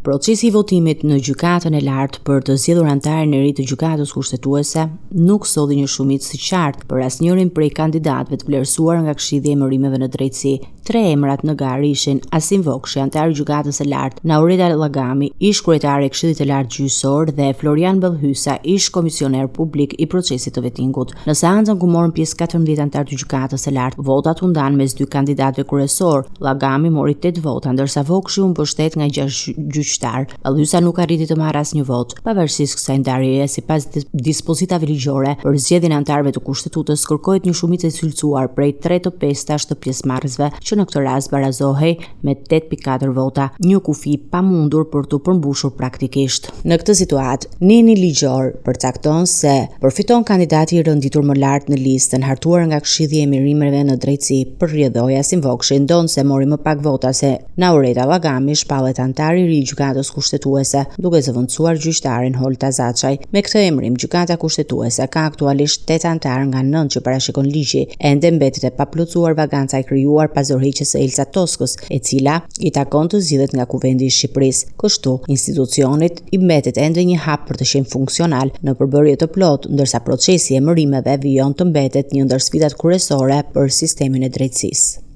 Procesi I votimit në gjykatën e lartë për të zgjedhur anëtarin e ri të gjykatës kushtetuese nuk solli një shumicë së qartë për asnjërin prej kandidatëve të vlerësuar nga Këshilli I Emërimeve në Drejtësi. Tre emrat në garë ishin Asim Vokshi, anëtar I gjykatës së lartë, Naureta Llagami, ish kryetare e Këshillit të lartë gjyqësor dhe Florian Bellhysa, ish komisioner publik I procesit të vettingut. Në seancën ku morën pjesë 14 anëtar të gjykatës së lartë, votat u ndanë mes dy kandidatëve kryesor. Llagami mori 8 vota, ndërsa Vokshi u mbështet nga 6 gjyqtar. Bellhysa nuk arriti të marrë asnjë vot. Pavarësisht kësaj ndarjeje, sipas dispozitave ligjore, për zgjedhjen e anëtarëve të kushtetutës kërkohet një shumicë e cilësuar prej 3 të 5 të pjesëmarrësve, që në këtë rast barazohej me 8.4 vota, një kufi pamundur për të përmbushur praktikisht. Në këtë situatë, neni ligjor përcakton se përfiton kandidati I rënditur më lart në listën hartuar nga Këshilli I Emërimeve në Drejtësi për rrjedhoi Asim Vokshi, ndonse mori më pak vota se Naureta Llagami, shpallet antari I ri I gjykatës kushtetuese, duke zëvendësuar gjyqtarin Holta Zaçaj. Me këtë emrim, gjykata kushtetuese ka aktualisht 8 anëtar nga 9 që parashikon ligji. Ende mbetet e paplotësuar vaganca e krijuar pas dorëheqjes së Elsa Toskës, e cila I takon të zgjidhet nga Kuvendi I Shqipërisë. Kështu, institucionit I mbetet ende një hap për të qenë funksional në përbërje të plotë, ndërsa procesi I emërimeve vijon të mbetet një ndër sfidat kryesore për sistemin e drejtësisë.